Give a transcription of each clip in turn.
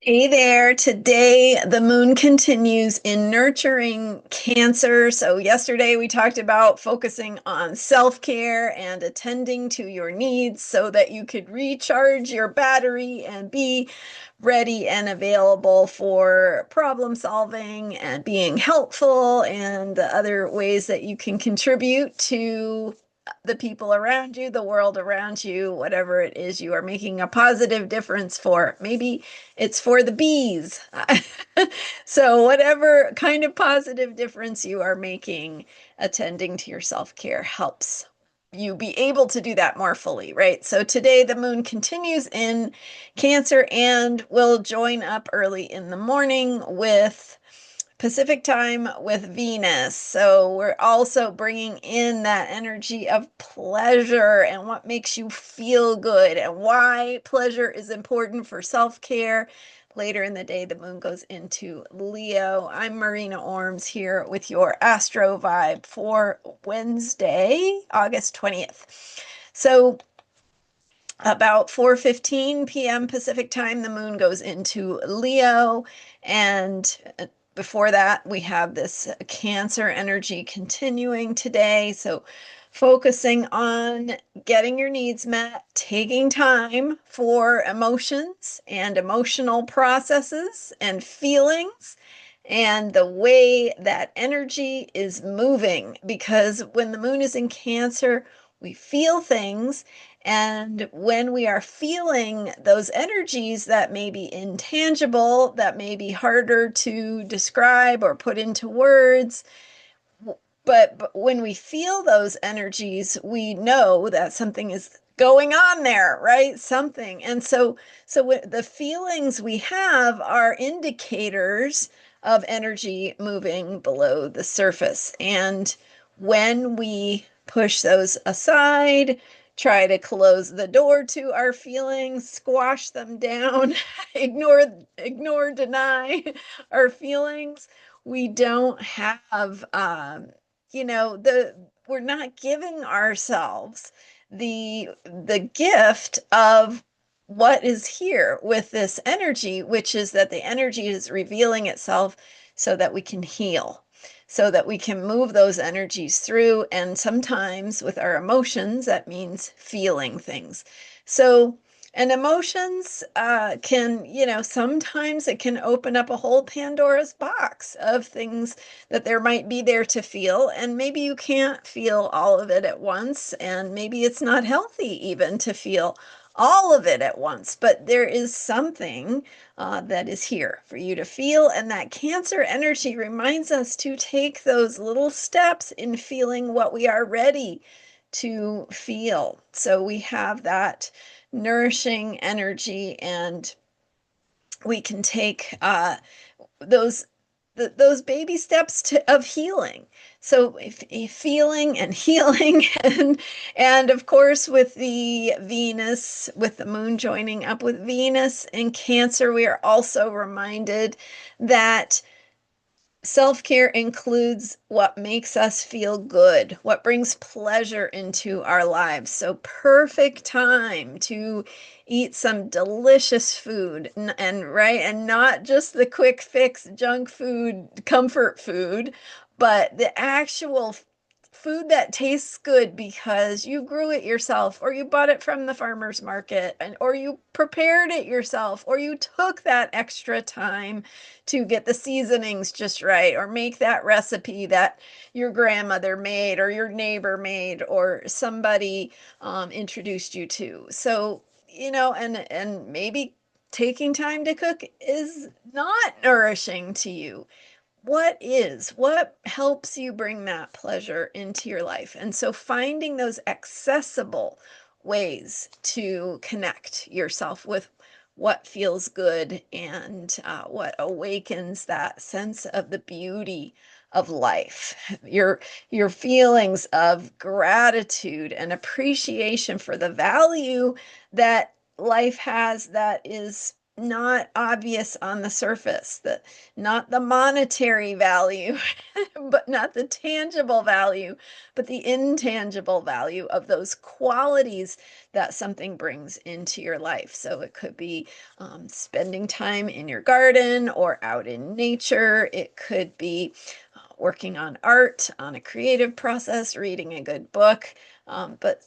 Hey there. Today, the moon continues in nurturing Cancer. So, yesterday we talked about focusing on self-care and attending to your needs so that you could recharge your battery and be ready and available for problem solving and being helpful and the other ways that you can contribute to the people around you, the world around you, whatever it is you are making a positive difference for. Maybe it's for the bees. So, whatever kind of positive difference you are making, attending to your self care helps you be able to do that more fully, right? So, today the moon continues in Cancer and will join up early in the morning with Pacific time with Venus. So we're also bringing in that energy of pleasure and what makes you feel good and why pleasure is important for self-care. Later in the day, the moon goes into Leo. I'm Marina Orms here with your Astro vibe for Wednesday, August 20th. So about 4:15 p.m. Pacific time, the moon goes into Leo, and before that, we have this Cancer energy continuing today. So, focusing on getting your needs met, taking time for emotions and emotional processes and feelings, and the way that energy is moving. Because when the moon is in Cancer, we feel things, and when we are feeling those energies that may be intangible, that may be harder to describe or put into words, but when we feel those energies, we know that something is going on there, right? Something. And so the feelings we have are indicators of energy moving below the surface. And when we push those aside, try to close the door to our feelings, squash them down, ignore, deny our feelings, we don't have the we're not giving ourselves the gift of what is here with this energy, which is that the energy is revealing itself so that we can heal, so that we can move those energies through. And sometimes with our emotions, that means feeling things. So, and emotions can, sometimes it can open up a whole Pandora's box of things that there might be there to feel. And maybe you can't feel all of it at once. And maybe it's not healthy even to feel all of it at once. But there is something that is here for you to feel. And that Cancer energy reminds us to take those little steps in feeling what we are ready to feel. So we have that nourishing energy, and we can take those those baby steps of healing. So if feeling and healing, and of course with the Venus, with the moon joining up with Venus in Cancer, we are also reminded that self-care includes what makes us feel good, what brings pleasure into our lives. So, perfect time to eat some delicious food and right, and not just the quick fix junk food, comfort food, but the actual food that tastes good because you grew it yourself, or you bought it from the farmer's market, and or you prepared it yourself, or you took that extra time to get the seasonings just right, or make that recipe that your grandmother made or your neighbor made or somebody introduced you to. So, and maybe taking time to cook is not nourishing to you. What helps you bring that pleasure into your life? And so finding those accessible ways to connect yourself with what feels good and what awakens that sense of the beauty of life, your feelings of gratitude and appreciation for the value that life has, that is not obvious on the surface, not the monetary value, but not the tangible value, but the intangible value of those qualities that something brings into your life. So it could be spending time in your garden or out in nature. It could be working on art, on a creative process, reading a good book. But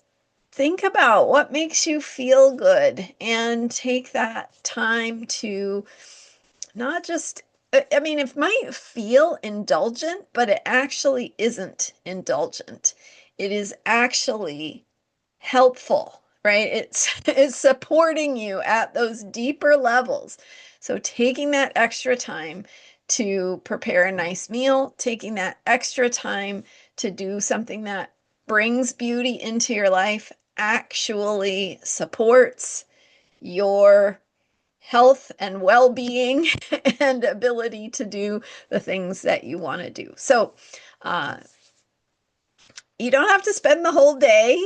think about what makes you feel good and take that time to not just, I mean, it might feel indulgent, but it actually isn't indulgent. It is actually helpful, right? It's supporting you at those deeper levels. So taking that extra time to prepare a nice meal, taking that extra time to do something that brings beauty into your life actually supports your health and well-being and ability to do the things that you want to do. So, uh, you don't have to spend the whole day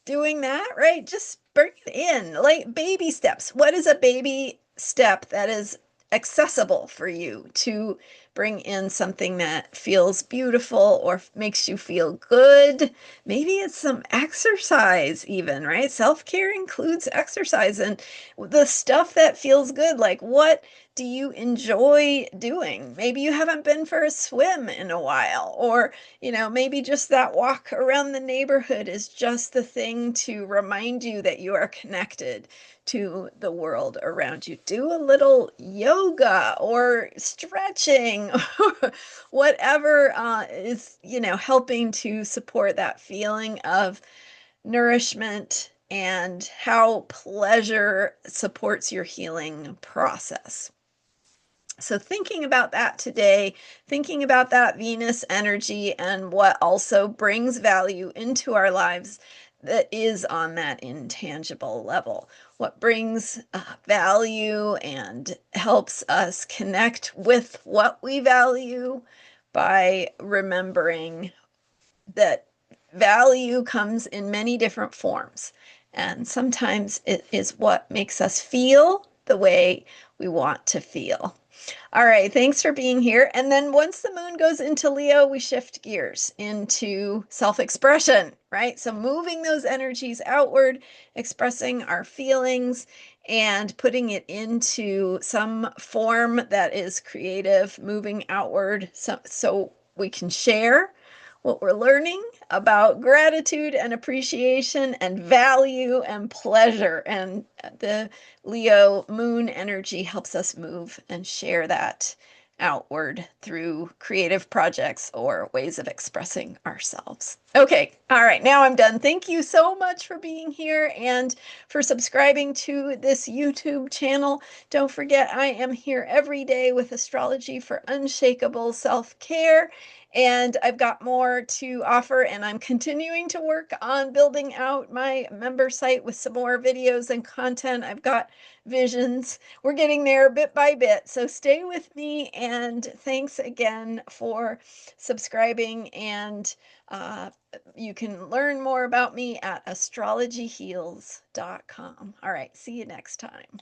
doing that, right? Just bring it in, like baby steps. What is a baby step that is accessible for you to bring in something that feels beautiful or makes you feel good? Maybe it's some exercise, even, right? Self-care includes exercise and the stuff that feels good. Like, what do you enjoy doing? Maybe you haven't been for a swim in a while, or maybe just that walk around the neighborhood is just the thing to remind you that you are connected to the world around you. Do a little yoga or stretching or whatever is, helping to support that feeling of nourishment and how pleasure supports your healing process. So thinking about that today, thinking about that Venus energy and what also brings value into our lives that is on that intangible level, what brings value and helps us connect with what we value by remembering that value comes in many different forms. And sometimes it is what makes us feel the way we want to feel. All right, thanks for being here. And then once the moon goes into Leo, we shift gears into self-expression, right? So moving those energies outward, expressing our feelings, and putting it into some form that is creative, moving outward so we can share what we're learning about gratitude and appreciation and value and pleasure. And the Leo moon energy helps us move and share that outward through creative projects or ways of expressing ourselves. Okay, all right, now I'm done. Thank you so much for being here and for subscribing to this YouTube channel. Don't forget, I am here every day with astrology for unshakable self-care. And I've got more to offer, and I'm continuing to work on building out my member site with some more videos and content. I've got visions. We're getting there bit by bit. So stay with me, and thanks again for subscribing. And you can learn more about me at astrologyheals.com. All right, see you next time.